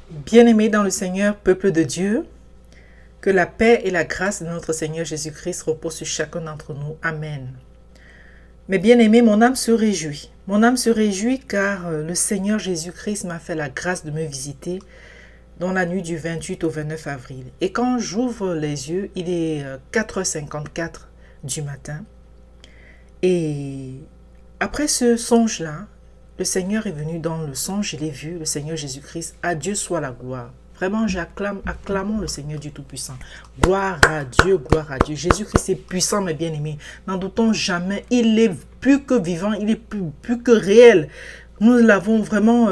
Bien-aimés dans le Seigneur, peuple de Dieu, que la paix et la grâce de notre Seigneur Jésus-Christ reposent sur chacun d'entre nous. Amen. Mes bien-aimés, mon âme se réjouit. Mon âme se réjouit car le Seigneur Jésus-Christ m'a fait la grâce de me visiter dans la nuit du 28 au 29 avril. Et quand j'ouvre les yeux, il est 4h54 du matin. Et après ce songe-là, le Seigneur est venu dans le songe, je l'ai vu, le Seigneur Jésus-Christ. À Dieu soit la gloire. Vraiment, acclamons le Seigneur du Tout-Puissant. Gloire à Dieu, gloire à Dieu. Jésus-Christ est puissant, mes bien-aimés. N'en doutons jamais. Il est plus que vivant, il est plus que réel. Nous l'avons vraiment...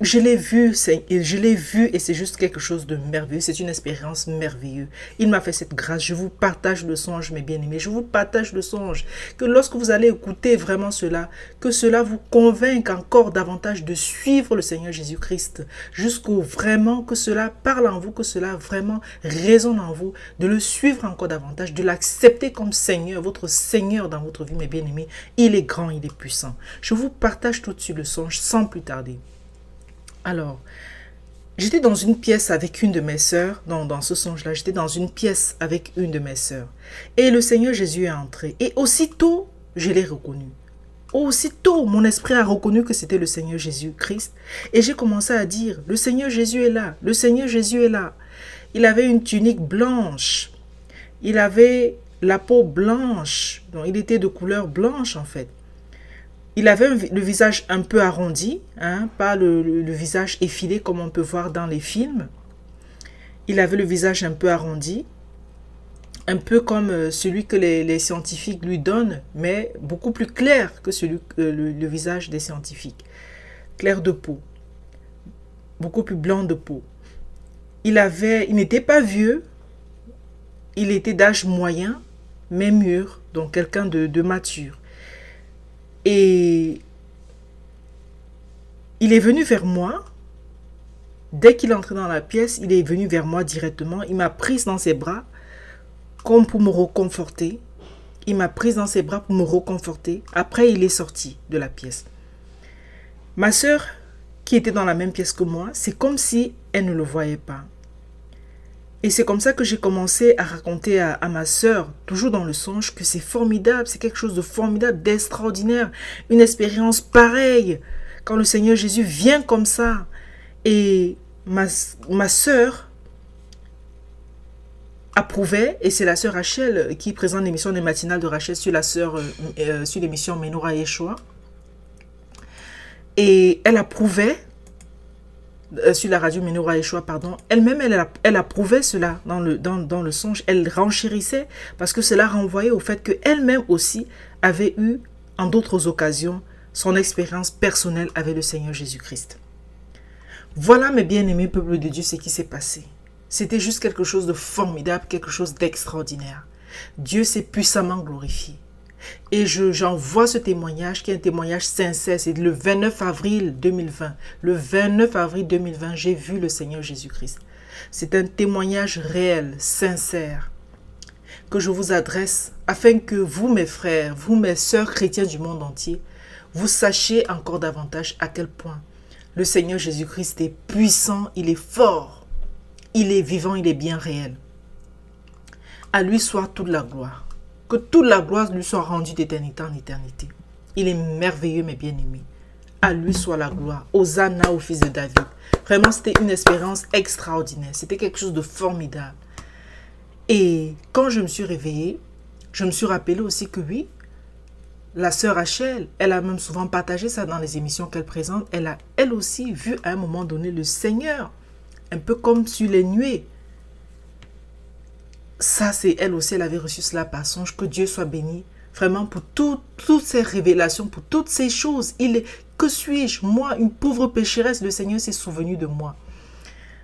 je l'ai vu et c'est juste quelque chose de merveilleux. C'est une expérience merveilleuse. Il m'a fait cette grâce. Je vous partage le songe, mes bien-aimés. Je vous partage le songe. Que lorsque vous allez écouter vraiment cela, que cela vous convainque encore davantage de suivre le Seigneur Jésus-Christ. Jusqu'au vraiment que cela parle en vous, que cela vraiment résonne en vous. De le suivre encore davantage, de l'accepter comme Seigneur, votre Seigneur dans votre vie, mes bien-aimés. Il est grand, il est puissant. Je vous partage tout de suite le songe sans plus tarder. Alors, j'étais dans une pièce avec une de mes sœurs, dans ce songe-là, j'étais dans une pièce avec une de mes sœurs. Et le Seigneur Jésus est entré. Et aussitôt, je l'ai reconnu. Aussitôt, mon esprit a reconnu que c'était le Seigneur Jésus-Christ. Et j'ai commencé à dire, le Seigneur Jésus est là, le Seigneur Jésus est là. Il avait une tunique blanche. Il avait la peau blanche. Donc, il était de couleur blanche en fait. Il avait le visage un peu arrondi, hein, pas le visage effilé comme on peut voir dans les films. Il avait le visage un peu arrondi, un peu comme celui que les scientifiques lui donnent, mais beaucoup plus clair que le visage des scientifiques. Clair de peau, beaucoup plus blanc de peau. Il n'était pas vieux, il était d'âge moyen, mais mûr, donc quelqu'un de mature. Et il est venu vers moi. Dès qu'il est entré dans la pièce, il est venu vers moi directement. Il m'a prise dans ses bras comme pour me réconforter. Il m'a prise dans ses bras pour me réconforter. Après, il est sorti de la pièce. Ma sœur, qui était dans la même pièce que moi, c'est comme si elle ne le voyait pas. Et c'est comme ça que j'ai commencé à raconter à ma sœur, toujours dans le songe, que c'est formidable, c'est quelque chose de formidable, d'extraordinaire. Une expérience pareille, quand le Seigneur Jésus vient comme ça. Et ma sœur approuvait, et c'est la sœur Rachel qui présente l'émission des matinales de Rachel sur sur l'émission Menorah Yeshua. Et elle approuvait, sur la radio Menorah Yeshua, pardon, elle-même, elle approuvait cela dans le songe. Elle renchérissait parce que cela renvoyait au fait qu'elle-même aussi avait eu, en d'autres occasions, son expérience personnelle avec le Seigneur Jésus-Christ. Voilà, mes bien-aimés peuples de Dieu, ce qui s'est passé. C'était juste quelque chose de formidable, quelque chose d'extraordinaire. Dieu s'est puissamment glorifié. Et j'envoie ce témoignage qui est un témoignage sincère. C'est le 29 avril 2020. Le 29 avril 2020, j'ai vu le Seigneur Jésus-Christ. C'est un témoignage réel, sincère, que je vous adresse afin que vous, mes frères, vous, mes sœurs chrétiens du monde entier, vous sachiez encore davantage à quel point le Seigneur Jésus-Christ est puissant, il est fort, il est vivant, il est bien réel. À lui soit toute la gloire. Que toute la gloire lui soit rendue d'éternité en éternité. Il est merveilleux, mes bien-aimés. À lui soit la gloire. Hosanna au fils de David. Vraiment, c'était une expérience extraordinaire. C'était quelque chose de formidable. Et quand je me suis réveillée, je me suis rappelé aussi que oui, la sœur Rachel, elle a même souvent partagé ça dans les émissions qu'elle présente. Elle a, elle aussi, vu à un moment donné le Seigneur, un peu comme sur les nuées. Ça, c'est elle aussi, elle avait reçu cela par songe. Que Dieu soit béni. Vraiment, pour toutes ces révélations, pour toutes ces choses. Que suis-je? Moi, une pauvre pécheresse, le Seigneur s'est souvenu de moi.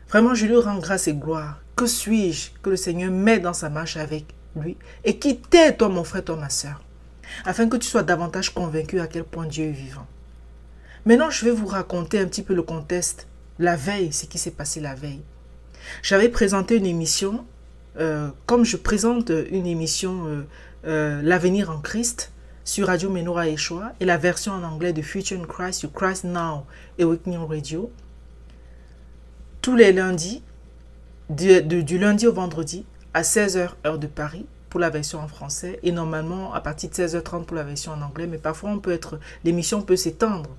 Vraiment, je lui rends grâce et gloire. Que suis-je que le Seigneur m'aide dans sa marche avec lui? Et qui t'aide, toi, mon frère, toi, ma soeur. Afin que tu sois davantage convaincu à quel point Dieu est vivant. Maintenant, je vais vous raconter un petit peu le contexte. La veille, ce qui s'est passé la veille. J'avais présenté une émission... comme je présente une émission L'avenir en Christ sur Radio Menorah Yeshua et la version en anglais de Future in Christ sur Christ Now Awakening Radio, tous les lundis, du lundi au vendredi, à 16h, heure de Paris, pour la version en français, et normalement à partir de 16h30 pour la version en anglais, mais parfois l'émission peut s'étendre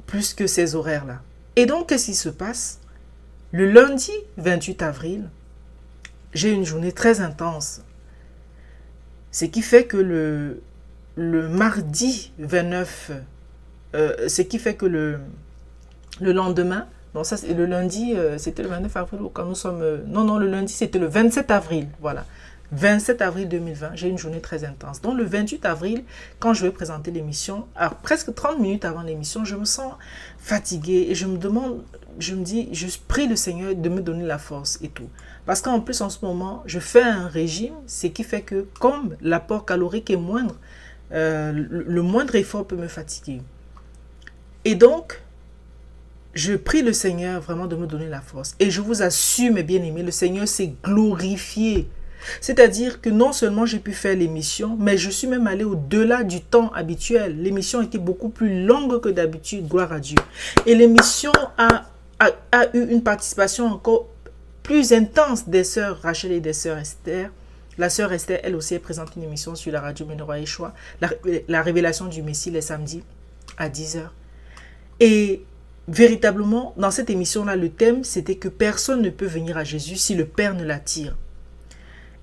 plus que ces horaires-là. Et donc, qu'est-ce qui se passe? Le lundi 28 avril, j'ai une journée très intense. Ce qui fait que le mardi 29, ce qui fait que le lendemain, non, ça, le lundi, c'était le 29 avril, quand nous sommes... non, le lundi, c'était le 27 avril, voilà. 27 avril 2020, j'ai une journée très intense. Donc, le 28 avril, quand je vais présenter l'émission, alors presque 30 minutes avant l'émission, je me sens fatiguée et je me dis, je prie le Seigneur de me donner la force et tout. Parce qu'en plus, en ce moment, je fais un régime, ce qui fait que, comme l'apport calorique est moindre, le moindre effort peut me fatiguer. Et donc, je prie le Seigneur vraiment de me donner la force. Et je vous assure, mes bien-aimés, le Seigneur s'est glorifié. C'est-à-dire que non seulement j'ai pu faire l'émission, mais je suis même allé au-delà du temps habituel. L'émission était beaucoup plus longue que d'habitude, gloire à Dieu. Et l'émission a eu une participation encore plus intense des sœurs Rachel et des sœurs Esther. La sœur Esther, elle aussi, elle présente une émission sur la radio Ménorah Yeshua, la révélation du Messie les samedis à 10h. Et véritablement, dans cette émission-là, le thème, c'était que personne ne peut venir à Jésus si le Père ne l'attire.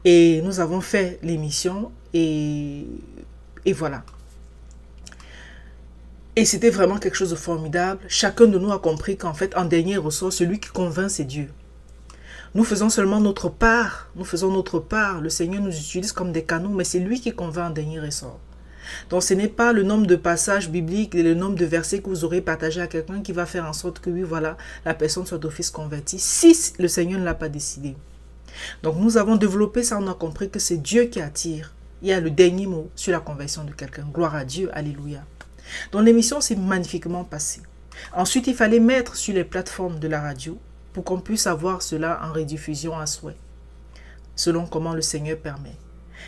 Et nous avons fait l'émission et voilà. Et c'était vraiment quelque chose de formidable. Chacun de nous a compris qu'en fait, en dernier ressort, celui qui convainc, c'est Dieu. Nous faisons seulement notre part. Nous faisons notre part. Le Seigneur nous utilise comme des canaux, mais c'est lui qui convainc en dernier ressort. Donc ce n'est pas le nombre de passages bibliques et le nombre de versets que vous aurez partagé à quelqu'un qui va faire en sorte que oui, voilà, la personne soit d'office convertie, si le Seigneur ne l'a pas décidé. Donc nous avons développé ça, on a compris que c'est Dieu qui attire. Il y a le dernier mot sur la conversion de quelqu'un. Gloire à Dieu, alléluia. Donc l'émission s'est magnifiquement passée. Ensuite, il fallait mettre sur les plateformes de la radio pour qu'on puisse avoir cela en rediffusion à souhait, selon comment le Seigneur permet.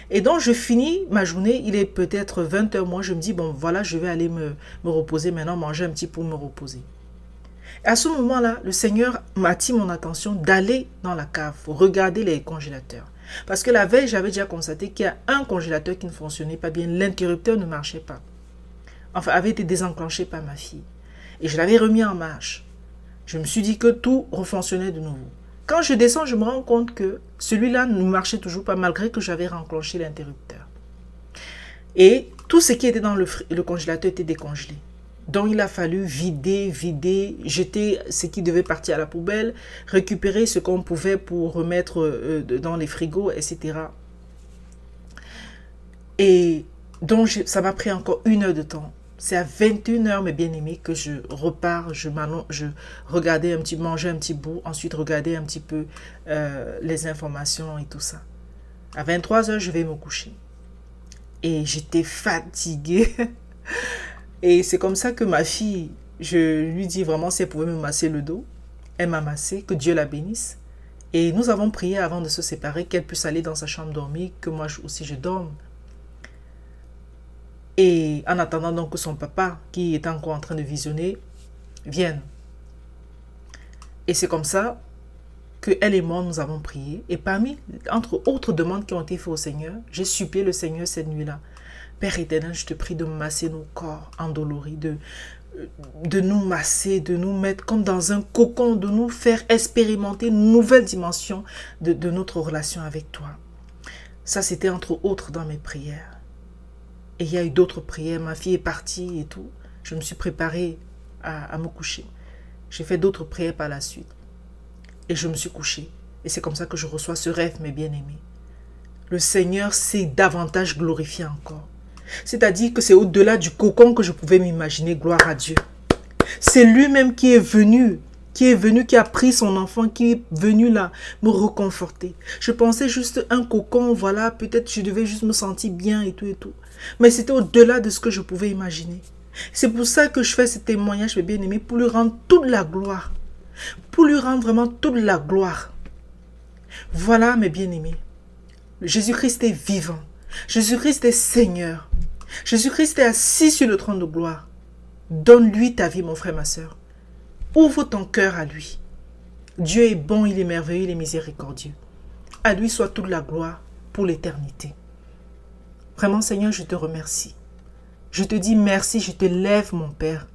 Et donc je finis ma journée, il est peut-être 20h, moi je me dis, bon voilà, je vais aller me reposer maintenant, manger un petit pour me reposer. Et à ce moment-là, le Seigneur m'attire mon attention d'aller dans la cave, regarder les congélateurs. Parce que la veille, j'avais déjà constaté qu'il y a un congélateur qui ne fonctionnait pas bien, l'interrupteur ne marchait pas. Enfin, avait été désenclenché par ma fille. Et je l'avais remis en marche. Je me suis dit que tout refonctionnait de nouveau. Quand je descends, je me rends compte que celui-là ne marchait toujours pas malgré que j'avais renclenché l'interrupteur. Et tout ce qui était dans le congélateur était décongelé. Donc il a fallu vider, jeter ce qui devait partir à la poubelle, récupérer ce qu'on pouvait pour remettre dans les frigos, etc. Et donc ça m'a pris encore 1 heure de temps. C'est à 21h, mes bien-aimés, que je repars, je regardais un petit, mangeais un petit bout, ensuite regardais un petit peu les informations et tout ça. À 23h, je vais me coucher. Et j'étais fatiguée. Et c'est comme ça que ma fille, je lui dis vraiment si elle pouvait me masser le dos. Elle m'a massé, que Dieu la bénisse. Et nous avons prié avant de se séparer, qu'elle puisse aller dans sa chambre dormir, que moi aussi je dorme. Et en attendant donc que son papa, qui est encore en train de visionner, vienne. Et c'est comme ça que elle et moi, nous avons prié. Et parmi, entre autres demandes qui ont été faites au Seigneur, j'ai supplié le Seigneur cette nuit-là. Père éternel, je te prie de masser nos corps endoloris, de nous masser, de nous mettre comme dans un cocon, de nous faire expérimenter une nouvelle dimension de notre relation avec toi. Ça, c'était entre autres dans mes prières. Et il y a eu d'autres prières. Ma fille est partie et tout. Je me suis préparée à me coucher. J'ai fait d'autres prières par la suite. Et je me suis couchée. Et c'est comme ça que je reçois ce rêve, mes bien-aimés. Le Seigneur s'est davantage glorifié encore. C'est-à-dire que c'est au-delà du cocon que je pouvais m'imaginer, gloire à Dieu. C'est lui-même qui est venu, qui a pris son enfant, qui est venu là me reconforter. Je pensais juste un cocon, voilà, peut-être je devais juste me sentir bien et tout et tout. Mais c'était au-delà de ce que je pouvais imaginer. C'est pour ça que je fais ce témoignage, mes bien-aimés, pour lui rendre toute la gloire. Pour lui rendre vraiment toute la gloire. Voilà, mes bien-aimés. Jésus-Christ est vivant. Jésus-Christ est Seigneur. Jésus-Christ est assis sur le trône de gloire. Donne-lui ta vie, mon frère, ma soeur. Ouvre ton cœur à lui. Dieu est bon, il est merveilleux, il est miséricordieux. À lui soit toute la gloire pour l'éternité. Vraiment, Seigneur, je te remercie. Je te dis merci, je te lève, mon Père.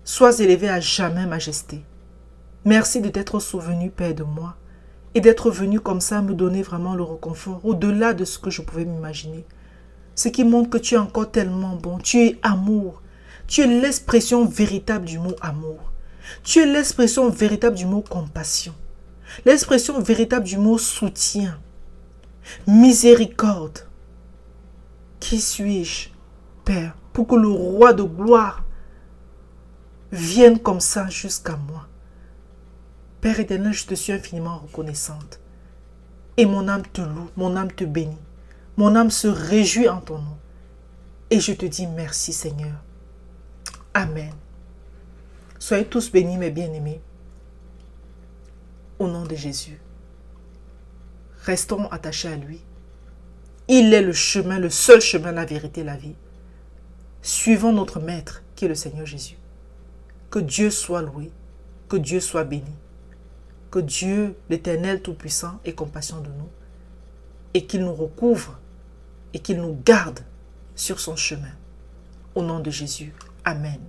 Sois élevé à jamais, Majesté. Merci de t'être souvenu, Père, de moi, et d'être venu comme ça me donner vraiment le réconfort, au-delà de ce que je pouvais m'imaginer. Ce qui montre que tu es encore tellement bon. Tu es amour. Tu es l'expression véritable du mot amour. Tu es l'expression véritable du mot compassion. L'expression véritable du mot soutien. Miséricorde. Qui suis-je, Père, pour que le roi de gloire vienne comme ça jusqu'à moi? Père éternel, je te suis infiniment reconnaissante. Et mon âme te loue, mon âme te bénit. Mon âme se réjouit en ton nom. Et je te dis merci, Seigneur. Amen. Soyez tous bénis, mes bien-aimés. Au nom de Jésus. Restons attachés à lui. Il est le chemin, le seul chemin, la vérité, la vie. Suivons notre Maître, qui est le Seigneur Jésus. Que Dieu soit loué, que Dieu soit béni. Que Dieu, l'Éternel Tout-Puissant, ait compassion de nous et qu'il nous recouvre et qu'il nous garde sur son chemin. Au nom de Jésus. Amen.